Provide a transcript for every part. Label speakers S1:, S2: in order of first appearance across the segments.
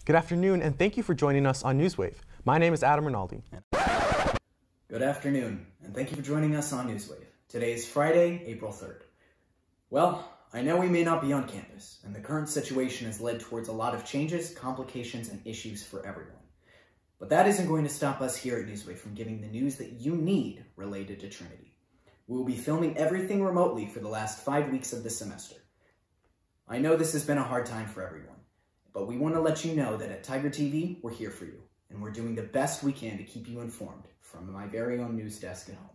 S1: Good afternoon, and thank you for joining us on Newswave. My name is Adam Rinaldi.
S2: Good afternoon, and thank you for joining us on Newswave. Today is Friday, April 3rd. Well, I know we may not be on campus, and the current situation has led towards a lot of changes, complications, and issues for everyone. But that isn't going to stop us here at Newswave from giving the news that you need related to Trinity. We will be filming everything remotely for the last 5 weeks of the semester. I know this has been a hard time for everyone, but we want to let you know that at Tiger TV, we're here for you, and we're doing the best we can to keep you informed from my very own news desk at home.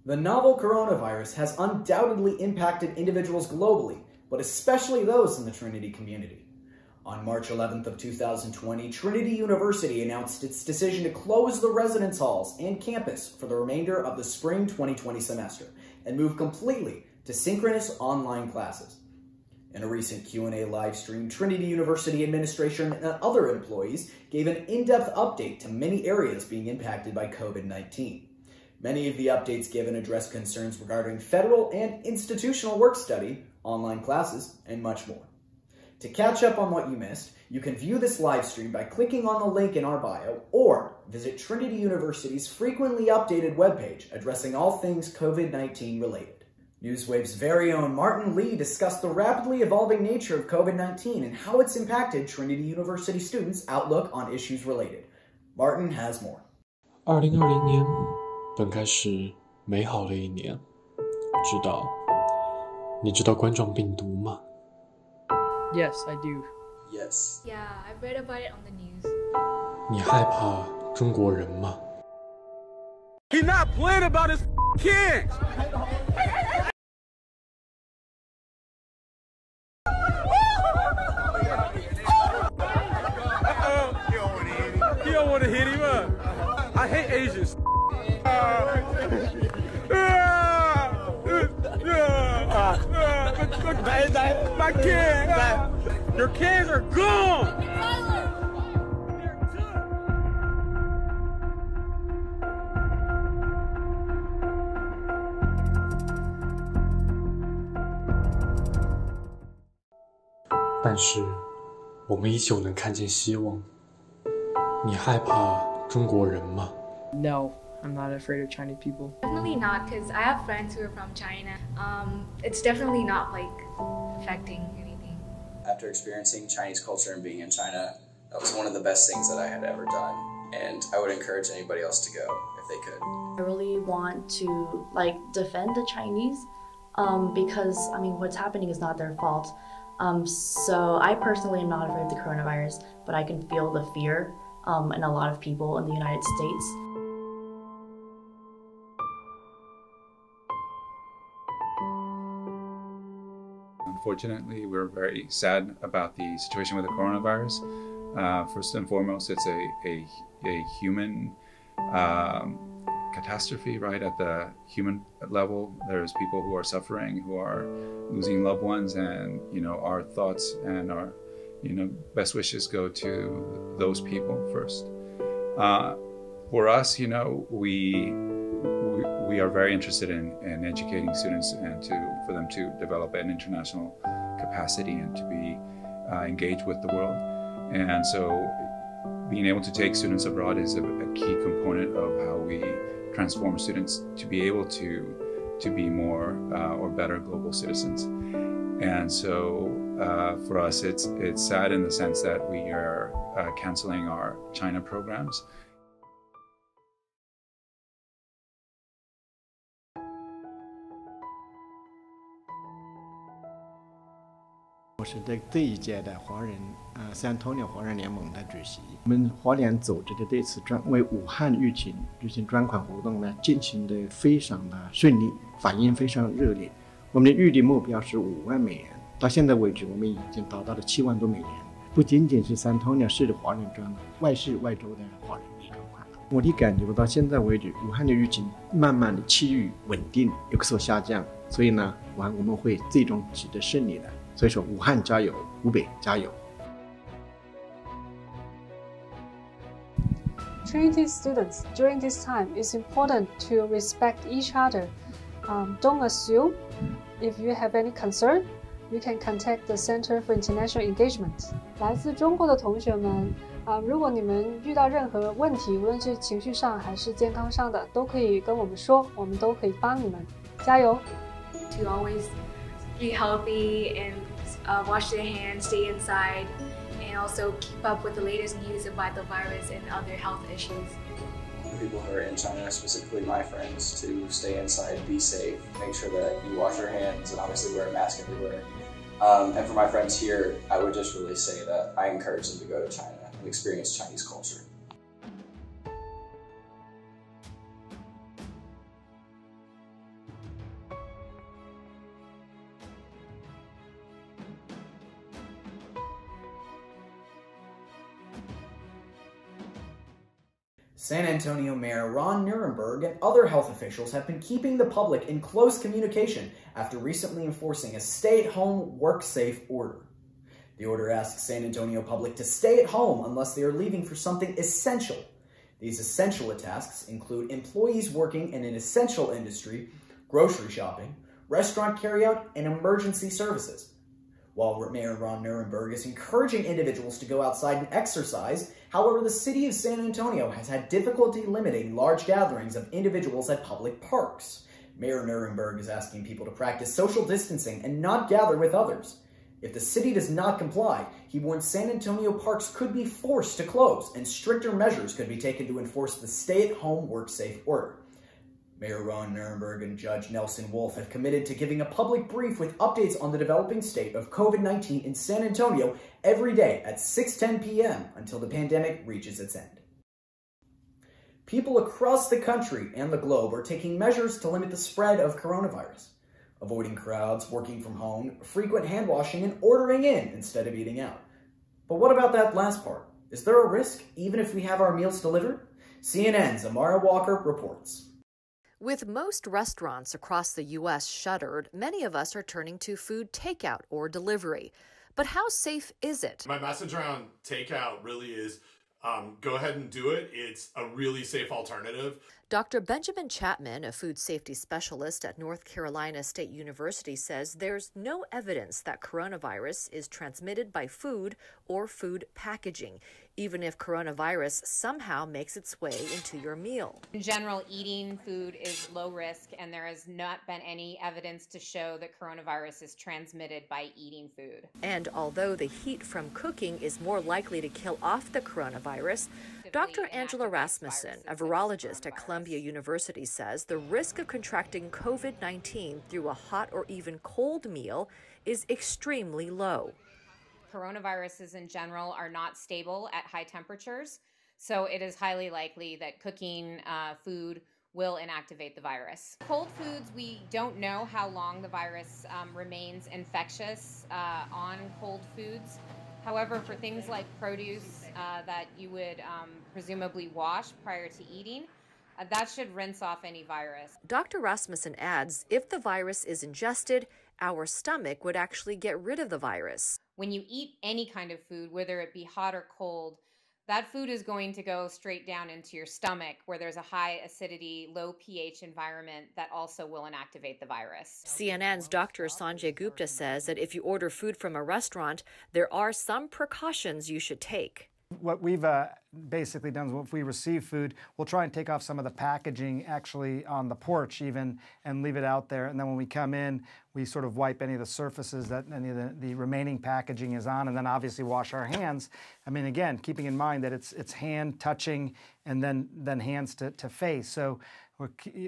S2: The novel coronavirus has undoubtedly impacted individuals globally, but especially those in the Trinity community. On March 11th of 2020, Trinity University announced its decision to close the residence halls and campus for the remainder of the spring 2020 semester and move completely to synchronous online classes. In a recent Q&A live stream, Trinity University administration and other employees gave an in-depth update to many areas being impacted by COVID-19. Many of the updates given address concerns regarding federal and institutional work study, online classes, and much more. To catch up on what you missed, you can view this live stream by clicking on the link in our bio or visit Trinity University's frequently updated webpage addressing all things COVID-19 related. Newswave's very own Martin Lee discussed the rapidly evolving nature of COVID-19 and how it's impacted Trinity University students' outlook on issues related. Martin has more.
S3: 2020年本该是美好的一年，你知道冠状病毒吗？
S4: Yes, I do.
S2: Yes.
S5: Yeah, I've read about it on the news.
S3: 你害怕中国人吗？
S6: He's not playing about his kids. He don't want to hit him up. I hate Asians. My kids! Your kids are gone!
S3: 但是我们依旧能看见希望。你害怕中国人吗？
S4: No, I'm not afraid of Chinese people.
S5: Definitely not, because I have friends who are from China. It's definitely not like affecting anything.
S7: After experiencing Chinese culture and being in China, that was one of the best things that I had ever done. And I would encourage anybody else to go if they could.
S8: I really want to defend the Chinese because what's happening is not their fault. So I personally am not afraid of the coronavirus, but I can feel the fear in a lot of people in the United States.
S9: Unfortunately, we're very sad about the situation with the coronavirus. First and foremost, it's a human catastrophe, right? At the human level, there's people who are suffering, who are losing loved ones, and our thoughts and our best wishes go to those people first. For us, we are very interested in educating students and for them to develop an international capacity and to be engaged with the world. And so being able to take students abroad is a key component of how we transform students to be able to be more or better global citizens. And so for us, it's sad in the sense that we are canceling our China programs.
S10: 我是这一届的华人San Antonio 华人联盟的主席。我们华联组织的这次为武汉疫情举行专款活动呢，进行的非常的顺利，反应非常热烈。我们的预定目标是5万美元，到现在为止，我们已经达到了7万多美元。不仅仅是San Antonio市的华人专款，外市外州的华人也专款了。我的感觉到现在为止，武汉的疫情慢慢的趋于稳定，有所下降。所以呢，我们会最终取得胜利的。所以说，武汉加油，湖北加油。
S11: Trinity students, during this time, it's important to respect each other. Don't assume. If you have any concern, you can contact the Center for International Engagement. 来自中国的同学们，如果你们遇到任何问题，无论是情绪上还是健康上的，都可以跟我们说，我们都可以帮你们。加油
S5: To always be healthy and wash their hands, stay inside, and also keep up with the latest news about the virus and other health issues.
S7: People who are in China, specifically my friends, to stay inside, be safe, make sure that you wash your hands, and obviously wear a mask everywhere. And for my friends here, I would just really say that I encourage them to go to China and experience Chinese culture.
S2: San Antonio Mayor Ron Nirenberg and other health officials have been keeping the public in close communication after recently enforcing a stay-at-home, work-safe order. The order asks San Antonio public to stay at home unless they are leaving for something essential. These essential tasks include employees working in an essential industry, grocery shopping, restaurant carryout, and emergency services. While Mayor Ron Nirenberg is encouraging individuals to go outside and exercise, however, the city of San Antonio has had difficulty limiting large gatherings of individuals at public parks. Mayor Nirenberg is asking people to practice social distancing and not gather with others. If the city does not comply, he warns San Antonio parks could be forced to close and stricter measures could be taken to enforce the stay-at-home, work-safe order. Mayor Ron Nirenberg and Judge Nelson Wolf have committed to giving a public brief with updates on the developing state of COVID-19 in San Antonio every day at 6:10 p.m. until the pandemic reaches its end. People across the country and the globe are taking measures to limit the spread of coronavirus, avoiding crowds, working from home, frequent hand washing, and ordering in instead of eating out. But what about that last part? Is there a risk even if we have our meals delivered? CNN's Amara Walker reports.
S12: With most restaurants across the U.S. shuttered, many of us are turning to food takeout or delivery. But how safe is it?
S13: My message around takeout really is go ahead and do it. It's a really safe alternative.
S12: Dr. Benjamin Chapman, a food safety specialist at North Carolina State University, says there's no evidence that coronavirus is transmitted by food or food packaging, even if coronavirus somehow makes its way into your meal.
S14: In general, eating food is low risk, and there has not been any evidence to show that coronavirus is transmitted by eating food.
S12: And although the heat from cooking is more likely to kill off the coronavirus, Dr. Angela Rasmussen, a virologist at Columbia University, says the risk of contracting COVID-19 through a hot or even cold meal is extremely low.
S14: Coronaviruses in general are not stable at high temperatures, so it is highly likely that cooking food will inactivate the virus. Cold foods, we don't know how long the virus remains infectious on cold foods. However, for things like produce that you would presumably wash prior to eating, that should rinse off any virus.
S12: Dr. Rasmussen adds, if the virus is ingested, our stomach would actually get rid of the virus.
S14: When you eat any kind of food, whether it be hot or cold, that food is going to go straight down into your stomach where there's a high acidity, low pH environment that also will inactivate the virus.
S12: CNN's Dr. Sanjay Gupta says that if you order food from a restaurant, there are some precautions you should take.
S15: What we've basically done is if we receive food, we'll try and take off some of the packaging actually on the porch even and leave it out there. And then when we come in, we sort of wipe any of the surfaces that any of the remaining packaging is on, and then obviously wash our hands. I mean, again, keeping in mind that it's hand touching and then hands to face. So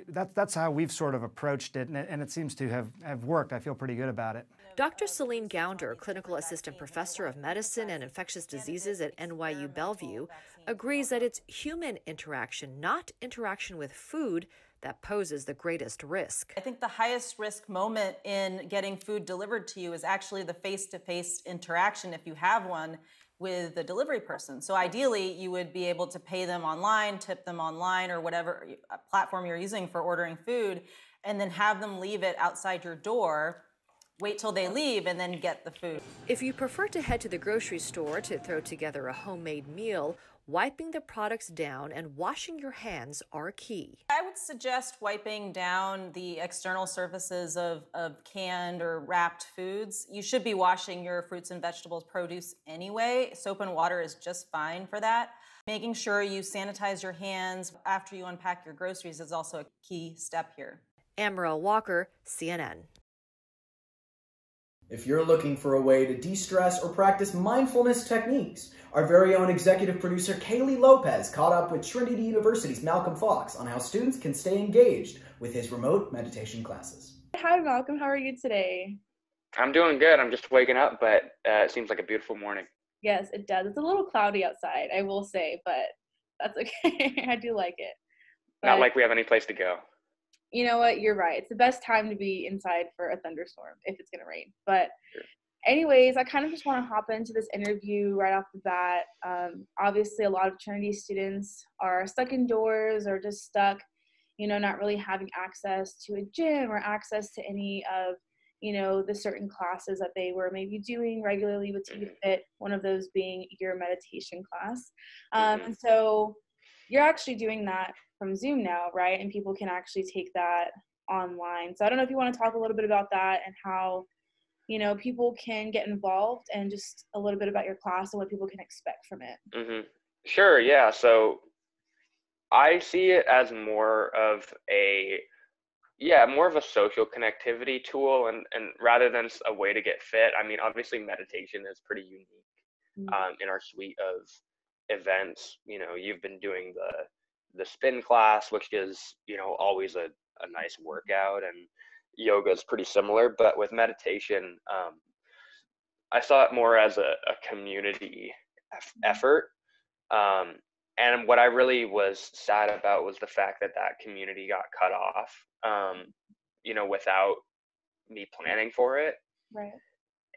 S15: that's how we've sort of approached it, and it seems to have worked. I feel pretty good about it.
S12: Dr. Celine Gounder, clinical assistant professor of medicine and infectious diseases at NYU Bellevue, agrees that it's human interaction, not interaction with food, that poses the greatest risk.
S16: I think the highest risk moment in getting food delivered to you is actually the face-to-face interaction, if you have one, with the delivery person. So ideally, you would be able to pay them online, tip them online, or whatever platform you're using for ordering food, and then have them leave it outside your door, wait till they leave, and then get the food.
S12: If you prefer to head to the grocery store to throw together a homemade meal, wiping the products down and washing your hands are key.
S16: I would suggest wiping down the external surfaces of canned or wrapped foods. You should be washing your fruits and vegetables, produce anyway. Soap and water is just fine for that. Making sure you sanitize your hands after you unpack your groceries is also a key step here.
S12: Amaryl Walker, CNN.
S2: If you're looking for a way to de-stress or practice mindfulness techniques, our very own executive producer Kailey Lopez caught up with Trinity University's Malcolm Fox on how students can stay engaged with his remote meditation classes.
S17: Hi Malcolm, how are you today?
S18: I'm doing good. I'm just waking up, but it seems like a beautiful morning.
S17: Yes, it does. It's a little cloudy outside, I will say, but that's okay. I do like it. But
S18: not like we have any place to go.
S17: You know what? You're right. It's the best time to be inside for a thunderstorm if it's going to rain. But anyways, I kind of just want to hop into this interview right off the bat. Obviously, a lot of Trinity students are stuck indoors or just stuck, you know, not really having access to a gym or access to any of, you know, the certain classes that they were maybe doing regularly with TUFit, one of those being your meditation class. And so you're actually doing that from Zoom now, right? And people can actually take that online. So I don't know if you want to talk a little bit about that and how, you know, people can get involved and just a little bit about your class and what people can expect from it.
S18: Sure, yeah. So I see it as more of a social connectivity tool and rather than a way to get fit. I mean, obviously meditation is pretty unique in our suite of events. You know, you've been doing the spin class, which is, you know, always a nice workout, and yoga is pretty similar, but with meditation, I saw it more as a community effort. And what I really was sad about was the fact that community got cut off, you know, without me planning for it.
S17: Right.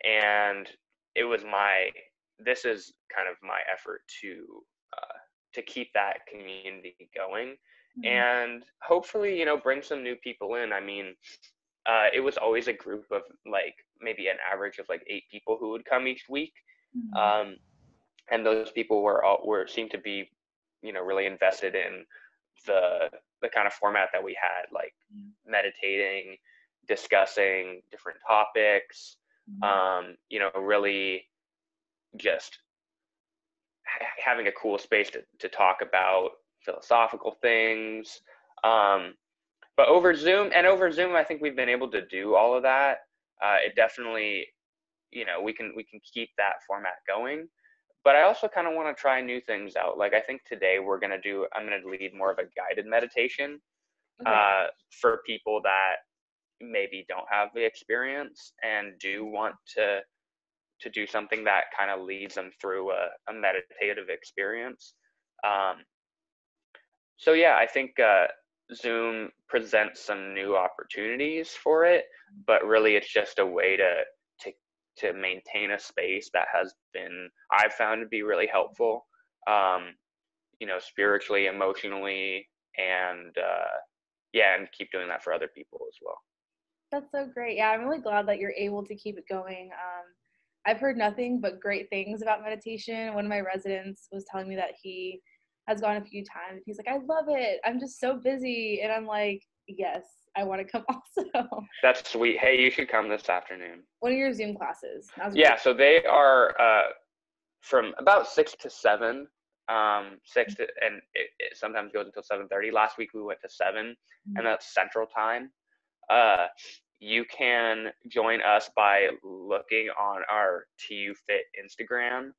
S18: And it was this is kind of my effort to keep that community going and hopefully, you know, bring some new people in. I mean, it was always a group of like maybe an average of like 8 people who would come each week. And those people seemed to be, you know, really invested in the kind of format that we had, like meditating, discussing different topics, you know, really just having a cool space to talk about philosophical things. But over Zoom, I think we've been able to do all of that. It definitely, you know, we can keep that format going. But I also kind of want to try new things out. Like I think today I'm going to lead more of a guided meditation for people that maybe don't have the experience and do want to do something that kind of leads them through a meditative experience. So yeah, I think Zoom presents some new opportunities for it, but really it's just a way to maintain a space that I've found to be really helpful, you know, spiritually, emotionally, and and keep doing that for other people as well.
S17: That's so great. Yeah, I'm really glad that you're able to keep it going. I've heard nothing but great things about meditation. One of my residents was telling me that he has gone a few times. He's like, I love it. I'm just so busy. And I'm like, yes, I want to come also.
S18: That's sweet. Hey, you should come this afternoon.
S17: What are your Zoom classes?
S18: Yeah, so they are from about 6 to 7. 6 to, and it sometimes goes until 7:30. Last week we went to 7, and that's Central Time. You can join us by looking on our TUFit Instagram.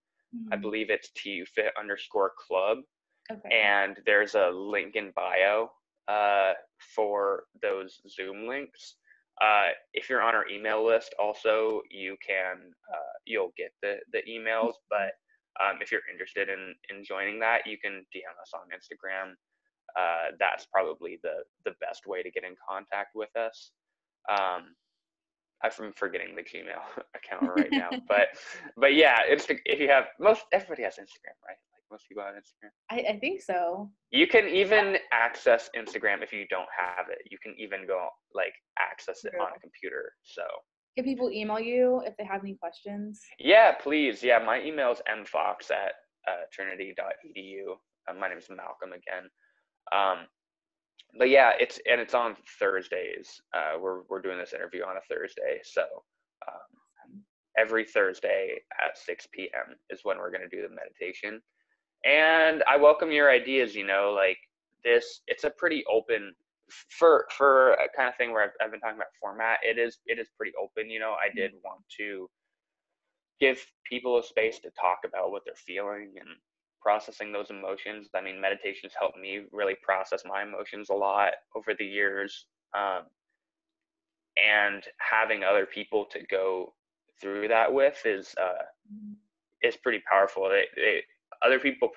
S18: I believe it's TUFit_club.
S17: Okay.
S18: And there's a link in bio for those Zoom links. If you're on our email list, also you'll get the emails. But if you're interested in joining that, you can DM us on Instagram. That's probably the best way to get in contact with us. I'm forgetting the Gmail account right now, but yeah, if you have everybody has Instagram, right? Like most people have Instagram.
S17: I think so.
S18: You can even access Instagram if you don't have it. You can even go like access it on a computer. So
S17: can people email you if they have any questions?
S18: Yeah, please. Yeah, my email is mfox@trinity.edu. My name is Malcolm again. But yeah, it's on Thursdays. We're doing this interview on a Thursday, so every Thursday at 6 p.m. is when we're going to do the meditation. And I welcome your ideas. Like this, it's a pretty open for a kind of thing where I've been talking about format. It is pretty open. I did want to give people a space to talk about what they're feeling and processing those emotions. I mean, meditation's helped me really process my emotions a lot over the years, and having other people to go through that with is pretty powerful. Other people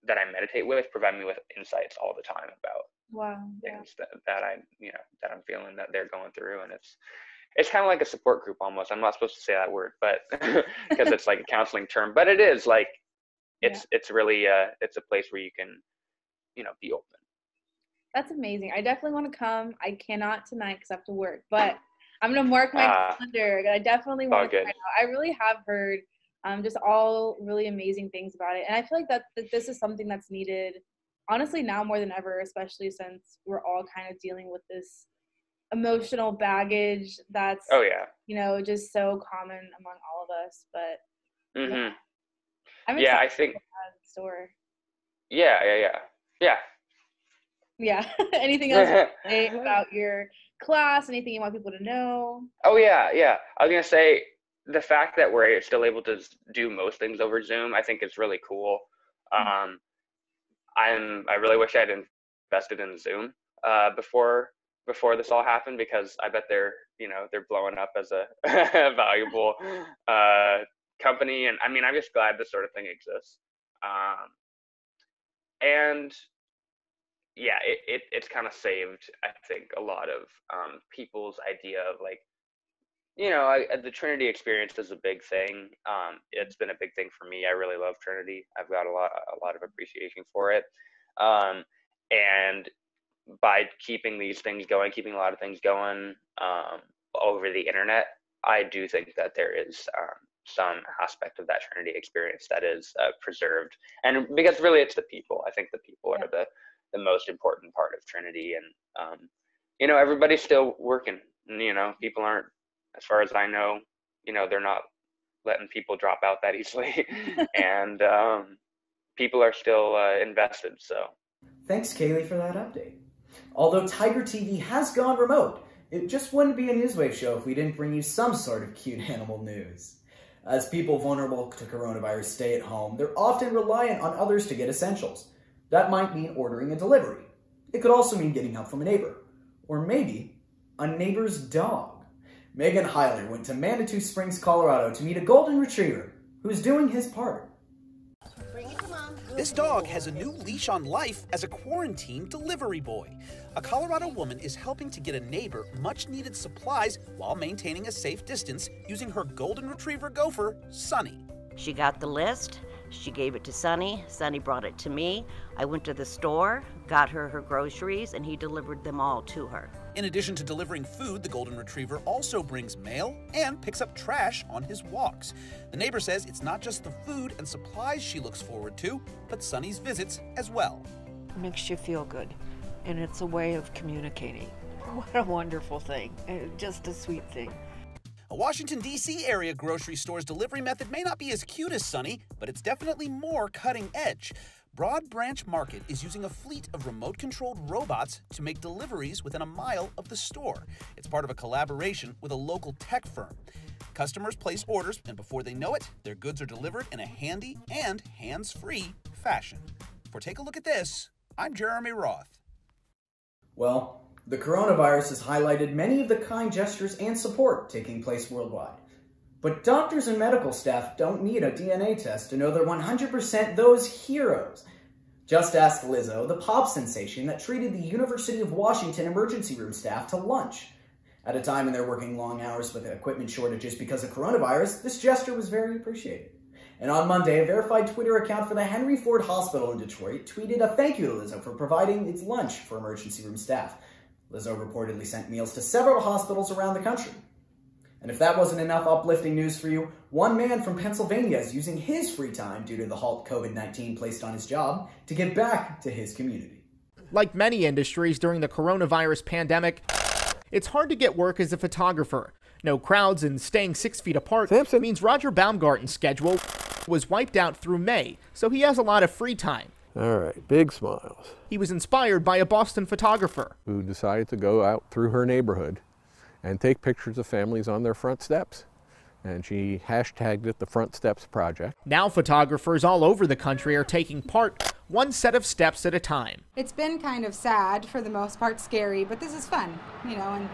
S18: that I meditate with provide me with insights all the time about things that I'm feeling that they're going through, and it's kind of like a support group almost. I'm not supposed to say that word, but because it's like a counseling term, but it is like. It's really it's a place where you can be open.
S17: That's amazing. I definitely want to come. I cannot tonight because I have to work, but I'm gonna mark my calendar. I definitely want to try it out. I really have heard just all really amazing things about it, and I feel like that this is something that's needed honestly now more than ever, especially since we're all kind of dealing with this emotional baggage that's just so common among all of us. But I'm excited
S18: I think.
S17: To the store.
S18: Yeah.
S17: Anything else you want to say about your class? Anything you want people to know?
S18: Oh yeah. I was gonna say the fact that we're still able to do most things over Zoom, I think is really cool. I really wish I'd invested in Zoom before this all happened, because I bet they're blowing up as a valuable company, and I mean, I'm just glad this sort of thing exists. And yeah, it's kind of saved, I think, a lot of people's idea of like, the Trinity experience is a big thing. It's been a big thing for me. I really love Trinity. I've got a lot of appreciation for it. And by keeping a lot of things going over the internet, I do think that there is some aspect of that Trinity experience that is preserved. And because really it's the people. I think the people are the most important part of Trinity. And, everybody's still working. People aren't, as far as I know, they're not letting people drop out that easily. And people are still invested, so.
S2: Thanks, Kailey, for that update. Although Tiger TV has gone remote, it just wouldn't be a Newswave show if we didn't bring you some sort of cute animal news. As people vulnerable to coronavirus stay at home, they're often reliant on others to get essentials. That might mean ordering a delivery. It could also mean getting help from a neighbor. Or maybe a neighbor's dog. Megan Heiler went to Manitou Springs, Colorado to meet a golden retriever who's doing his part.
S19: This dog has a new leash on life as a quarantine delivery boy. A Colorado woman is helping to get a neighbor much-needed supplies while maintaining a safe distance using her golden retriever gopher, Sunny.
S20: She got the list. She gave it to Sunny. Sunny brought it to me. I went to the store, got her groceries, and he delivered them all to her.
S19: In addition to delivering food, the golden retriever also brings mail and picks up trash on his walks. The neighbor says it's not just the food and supplies she looks forward to, but Sunny's visits as well.
S21: It makes you feel good, and it's a way of communicating. What a wonderful thing. Just a sweet thing.
S19: A Washington, D.C. area grocery store's delivery method may not be as cute as Sunny, but it's definitely more cutting edge. Broad Branch Market is using a fleet of remote-controlled robots to make deliveries within a mile of the store. It's part of a collaboration with a local tech firm. Customers place orders, and before they know it, their goods are delivered in a handy and hands-free fashion. For Take a Look at This, I'm Jeremy Roth.
S2: Well, the coronavirus has highlighted many of the kind gestures and support taking place worldwide. But doctors and medical staff don't need a DNA test to know they're 100% those heroes. Just ask Lizzo, the pop sensation that treated the University of Washington emergency room staff to lunch. At a time when they're working long hours with equipment shortages because of coronavirus, this gesture was very appreciated. And on Monday, a verified Twitter account for the Henry Ford Hospital in Detroit tweeted a thank you to Lizzo for providing its lunch for emergency room staff. Lizzo reportedly sent meals to several hospitals around the country. And if that wasn't enough uplifting news for you, one man from Pennsylvania is using his free time due to the halt COVID-19 placed on his job to give back to his community.
S1: Like many industries during the coronavirus pandemic, it's hard to get work as a photographer. No crowds and staying 6 feet apart means Roger Baumgarten's schedule was wiped out through May, so he has a lot of free time.
S22: All right, big smiles.
S1: He was inspired by a Boston photographer
S22: who decided to go out through her neighborhood and take pictures of families on their front steps. And she hashtagged it the Front Steps Project.
S1: Now photographers all over the country are taking part one set of steps at a time.
S23: It's been kind of sad, for the most part scary, but this is fun, and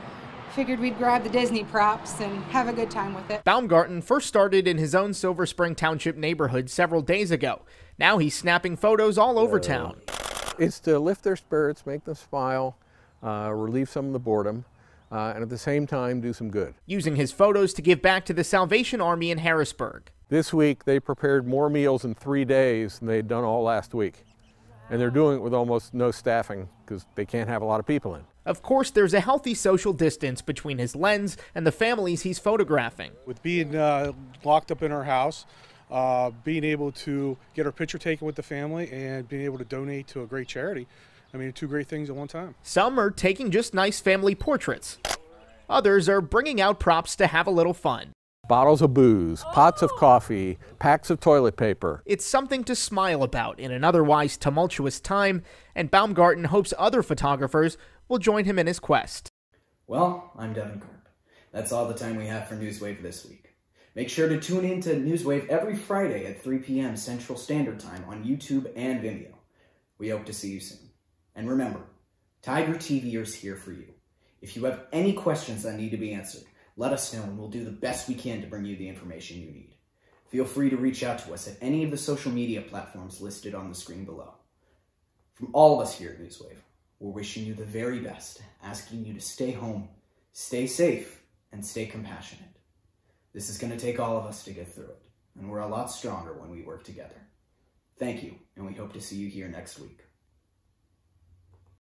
S23: figured we'd grab the Disney props and have a good time with it.
S1: Baumgarten first started in his own Silver Spring Township neighborhood several days ago. Now he's snapping photos all over town.
S22: It's to lift their spirits, make them smile, relieve some of the boredom, and at the same time do some good.
S1: Using his photos to give back to the Salvation Army in Harrisburg.
S22: This week they prepared more meals in 3 days than they'd done all last week. And they're doing it with almost no staffing because they can't have a lot of people in.
S1: Of course, there's a healthy social distance between his lens and the families he's photographing.
S24: With being locked up in our house, being able to get our picture taken with the family and being able to donate to a great charity, I mean, 2 great things at one time.
S1: Some are taking just nice family portraits. Others are bringing out props to have a little fun.
S22: Bottles of booze, pots of coffee, packs of toilet paper.
S1: It's something to smile about in an otherwise tumultuous time, and Baumgarten hopes other photographers will join him in his quest.
S2: Well, I'm Devan Karp. That's all the time we have for Newswave this week. Make sure to tune in to Newswave every Friday at 3 p.m. Central Standard Time on YouTube and Vimeo. We hope to see you soon. And remember, Tiger TV is here for you. If you have any questions that need to be answered, let us know and we'll do the best we can to bring you the information you need. Feel free to reach out to us at any of the social media platforms listed on the screen below. From all of us here at Newswave, we're wishing you the very best, asking you to stay home, stay safe, and stay compassionate. This is going to take all of us to get through it, and we're a lot stronger when we work together. Thank you, and we hope to see you here next week.